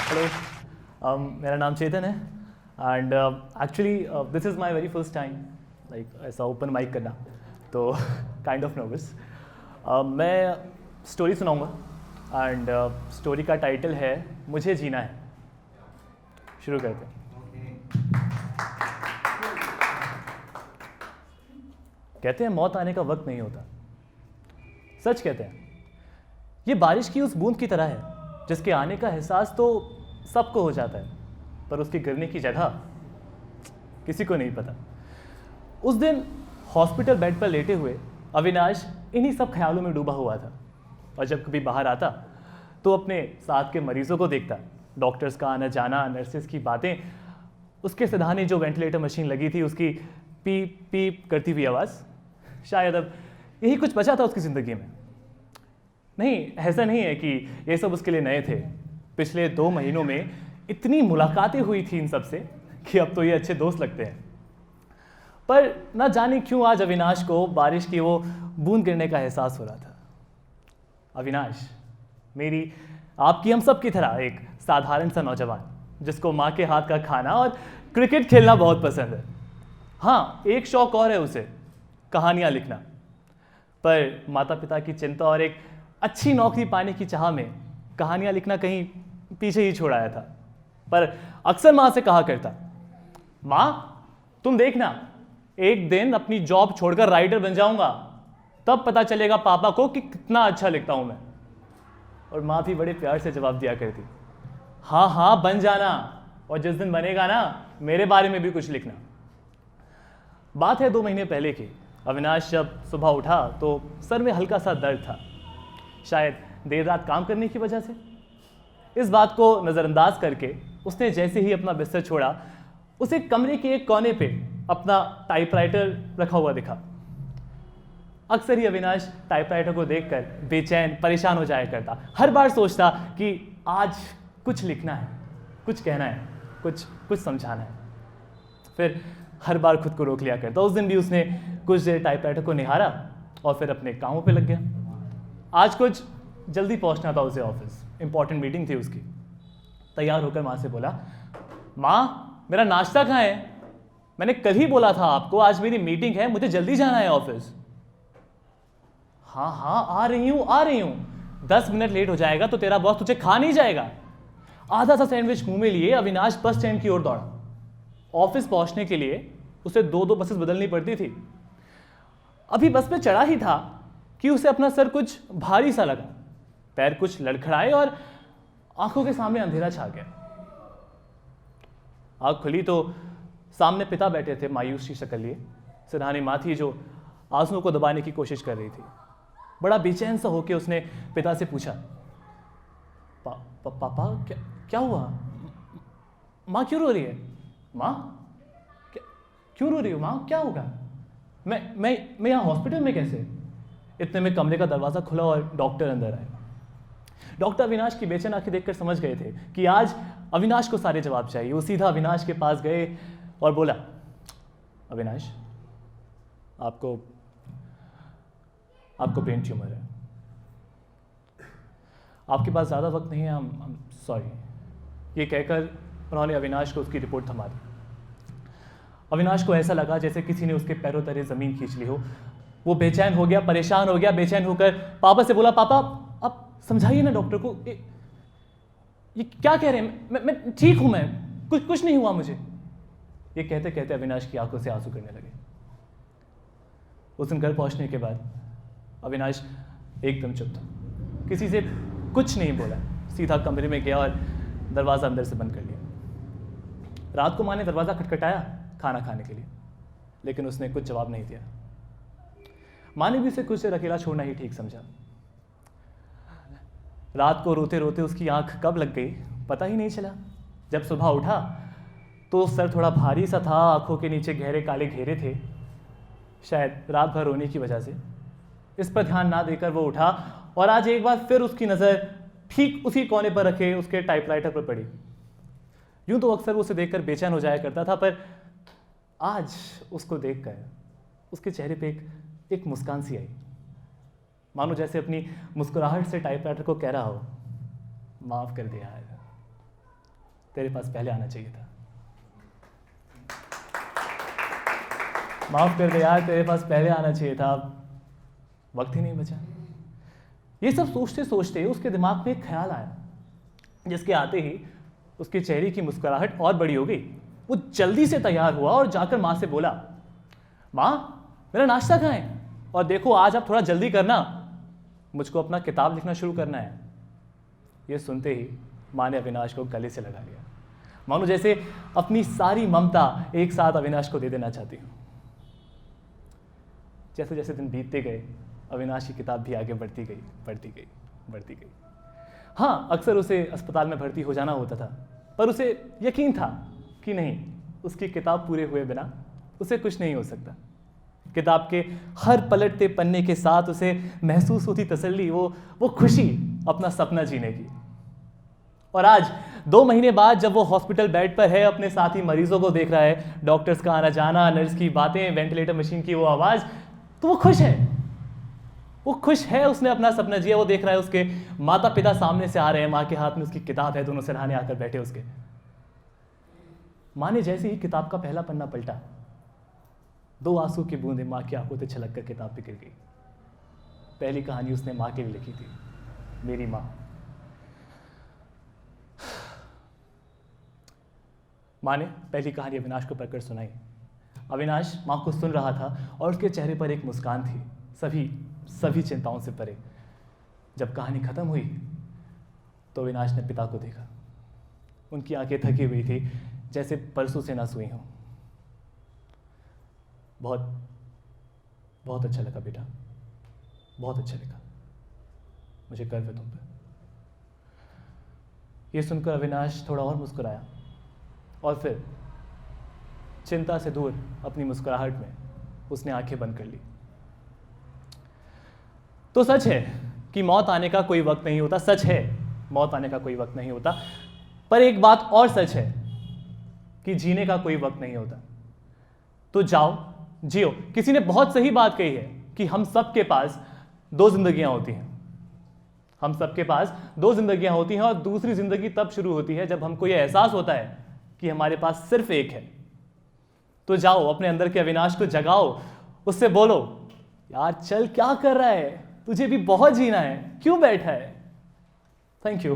Hello, मेरा नाम चेतन है and actually this is my very first time like ऐसा ओपन माइक करना, तो काइंड ऑफ नर्वस। मैं स्टोरी सुनाऊंगा एंड स्टोरी का टाइटल है मुझे जीना है। शुरू करते हैं। कहते हैं मौत आने का वक्त नहीं होता, सच कहते हैं। ये बारिश की उस बूंद की तरह है जिसके आने का एहसास तो सबको हो जाता है, पर उसके गिरने की जगह किसी को नहीं पता। उस दिन हॉस्पिटल बेड पर लेटे हुए अविनाश इन्हीं सब ख्यालों में डूबा हुआ था, और जब कभी बाहर आता तो अपने साथ के मरीजों को देखता। डॉक्टर्स का आना जाना, नर्सेस की बातें, उसके सिरहाने जो वेंटिलेटर मशीन लगी थी उसकी पीप पीप करती हुई आवाज़। शायद अब यही कुछ बचा था उसकी ज़िंदगी में। नहीं, ऐसा नहीं है कि ये सब उसके लिए नए थे। पिछले 2 महीनों में इतनी मुलाकातें हुई थी इन सब से कि अब तो ये अच्छे दोस्त लगते हैं। पर ना जाने क्यों आज अविनाश को बारिश की वो बूंद गिरने का एहसास हो रहा था। अविनाश मेरी, आपकी, हम सब की तरह एक साधारण सा नौजवान जिसको माँ के हाथ का खाना और क्रिकेट खेलना बहुत पसंद है। हाँ, एक शौक और है उसे, कहानियाँ लिखना। पर माता पिता की चिंता और एक अच्छी नौकरी पाने की चाह में कहानियाँ लिखना कहीं पीछे ही छोड़ आया था। पर अक्सर माँ से कहा करता, माँ तुम देखना, एक दिन अपनी जॉब छोड़कर राइटर बन जाऊंगा, तब पता चलेगा पापा को कि कितना अच्छा लिखता हूं मैं। और माँ भी बड़े प्यार से जवाब दिया करती, हाँ हाँ बन जाना, और जिस दिन बनेगा ना मेरे बारे में भी कुछ लिखना। बात है 2 महीने पहले की। अविनाश जब सुबह उठा तो सर में हल्का सा दर्द था, शायद देर रात काम करने की वजह से। इस बात को नज़रअंदाज करके उसने जैसे ही अपना बिस्तर छोड़ा, उसे कमरे के एक कोने पे अपना टाइपराइटर रखा हुआ दिखा। अक्सर ही अविनाश टाइपराइटर को देखकर बेचैन, परेशान हो जाया करता। हर बार सोचता कि आज कुछ लिखना है, कुछ कहना है, कुछ समझाना है। फिर हर बार खुद को रोक लिया करता। उस दिन भी उसने कुछ देर टाइपराइटर को निहारा और फिर अपने कामों पे लग गया। आज कुछ जल्दी पहुंचना था उसे ऑफिस, इंपॉर्टेंट मीटिंग थी उसकी। तैयार होकर माँ से बोला, माँ मेरा नाश्ता कहाँ है? मैंने कल ही बोला था आपको आज मेरी मीटिंग है, मुझे जल्दी जाना है ऑफिस। हाँ हाँ आ रही हूँ, 10 मिनट लेट हो जाएगा तो तेरा बॉस तुझे खा नहीं जाएगा। आधा सा सैंडविच मुंह में लिए अविनाश बस स्टैंड की ओर दौड़ा। ऑफिस पहुंचने के लिए उसे 2 बसेस बदलनी पड़ती थी। अभी बस पे चढ़ा ही था कि उसे अपना सर कुछ भारी सा लगा, पैर कुछ लड़खड़ाए और आंखों के सामने अंधेरा छा गया। आंख खुली तो सामने पिता बैठे थे, मायूस सी शक्ल लिए। सिरहाने माँ थी जो आंसुओं को दबाने की कोशिश कर रही थी। बड़ा बेचैन सा होकर उसने पिता से पूछा, पापा क्या हुआ? माँ क्यों रो रही है? माँ क्यों रो रही हो माँ, क्या होगा? मैं यहाँ हॉस्पिटल में कैसे? इतने में कमरे का दरवाज़ा खुला और डॉक्टर अंदर आए। डॉक्टर अविनाश की बेचैन आंखें देखकर समझ गए थे कि आज अविनाश को सारे जवाब चाहिए। वो सीधा अविनाश के पास गए और बोला, अविनाश आपको ब्रेन ट्यूमर है, आपके पास ज़्यादा वक्त नहीं है, हम सॉरी। ये कहकर उन्होंने अविनाश को उसकी रिपोर्ट थमा दी। अविनाश को ऐसा लगा जैसे किसी ने उसके पैरों तले ज़मीन खींच ली हो। वो बेचैन हो गया, परेशान हो गया। बेचैन होकर पापा से बोला, पापा आप समझाइए ना डॉक्टर को, ये क्या कह रहे हैं? मैं ठीक हूं, मैं कुछ नहीं हुआ मुझे। ये कहते कहते अविनाश की आंखों से आंसू गिरने लगे। उस दिन घर पहुंचने के बाद अविनाश एकदम चुप था, किसी से कुछ नहीं बोला। सीधा कमरे में गया और दरवाज़ा अंदर से बंद कर लिया। रात को माँ ने दरवाज़ा खटखटाया खाना खाने के लिए, लेकिन उसने कुछ जवाब नहीं दिया। माँ ने भी उसे कुछ देर अकेला छोड़ना ही ठीक समझा। रात को रोते रोते उसकी आंख कब लग गई पता ही नहीं चला। जब सुबह उठा तो सर थोड़ा भारी सा था, आंखों के नीचे गहरे काले घेरे थे, शायद रात भर रोने की वजह से। इस पर ध्यान ना देकर वो उठा और आज एक बार फिर उसकी नज़र ठीक उसी कोने पर रखे उसके टाइपराइटर पर पड़ी। यूं तो अक्सर वो उसे देखकर बेचैन हो जाया करता था, पर आज उसको देखकर उसके चेहरे पे एक मुस्कान सी आई, मानो जैसे अपनी मुस्कुराहट से टाइपराइटर को कह रहा हो, माफ़ कर दिया है। तेरे पास पहले आना चाहिए था। माफ कर दे यार, तेरे पास पहले आना चाहिए था, वक्त ही नहीं बचा। ये सब सोचते सोचते उसके दिमाग में एक ख्याल आया, जिसके आते ही उसके चेहरे की मुस्कुराहट और बड़ी हो गई। वो जल्दी से तैयार हुआ और जाकर माँ से बोला, माँ मेरा नाश्ता कहाँ है? और देखो आज आप थोड़ा जल्दी करना, मुझको अपना किताब लिखना शुरू करना है। ये सुनते ही माँ ने अविनाश को गले से लगा लिया, मानो जैसे अपनी सारी ममता एक साथ अविनाश को दे देना चाहती हूँ। जैसे जैसे दिन बीतते गए, अविनाश की किताब भी आगे बढ़ती गई। हाँ, अक्सर उसे अस्पताल में भर्ती हो जाना होता था, पर उसे यकीन था कि नहीं, उसकी किताब पूरे हुए बिना उसे कुछ नहीं हो सकता। किताब के हर पलटते पन्ने के साथ उसे महसूस होती तसल्ली, वो खुशी अपना सपना जीने की। और आज 2 महीने बाद जब वो हॉस्पिटल बेड पर है, अपने साथी मरीजों को देख रहा है, डॉक्टर्स का आना जाना, नर्स की बातें, वेंटिलेटर मशीन की वो आवाज़, तो वो खुश है। उसने अपना सपना जिया। वो देख रहा है उसके माता पिता सामने से आ रहे हैं, माँ के हाथ में उसकी किताब है, दोनों सिरहाने आकर बैठे उसके। माँ ने जैसे ही किताब का पहला पन्ना पलटा, 2 आंसू की बूंदें माँ की आंखों से छलक कर किताब पे गिर गई। पहली कहानी उसने माँ के लिए लिखी थी, मेरी माँ। माँ ने पहली कहानी अविनाश को पढ़कर सुनाई। अविनाश माँ को सुन रहा था और उसके चेहरे पर एक मुस्कान थी, सभी चिंताओं से परे। जब कहानी खत्म हुई तो अविनाश ने पिता को देखा। उनकी आंखें थकी हुई थी, जैसे परसों से ना सोई हों। बहुत अच्छा लगा बेटा, बहुत अच्छा लगा, मुझे गर्व है तुम पे। ये सुनकर अविनाश थोड़ा और मुस्कुराया और फिर चिंता से दूर अपनी मुस्कुराहट में उसने आंखें बंद कर ली। तो सच है कि मौत आने का कोई वक्त नहीं होता, सच है मौत आने का कोई वक्त नहीं होता, पर एक बात और सच है कि जीने का कोई वक्त नहीं होता। तो जाओ जियो। किसी ने बहुत सही बात कही है कि हम सबके पास 2 जिंदगियां होती हैं। हम सबके पास 2 जिंदगियां होती हैं और दूसरी जिंदगी तब शुरू होती है जब हमको यह एहसास होता है कि हमारे पास सिर्फ एक है। तो जाओ अपने अंदर के अविनाश को जगाओ, उससे बोलो, यार चल, क्या कर रहा है, तुझे भी बहुत जीना है, क्यों बैठा है। Thank you.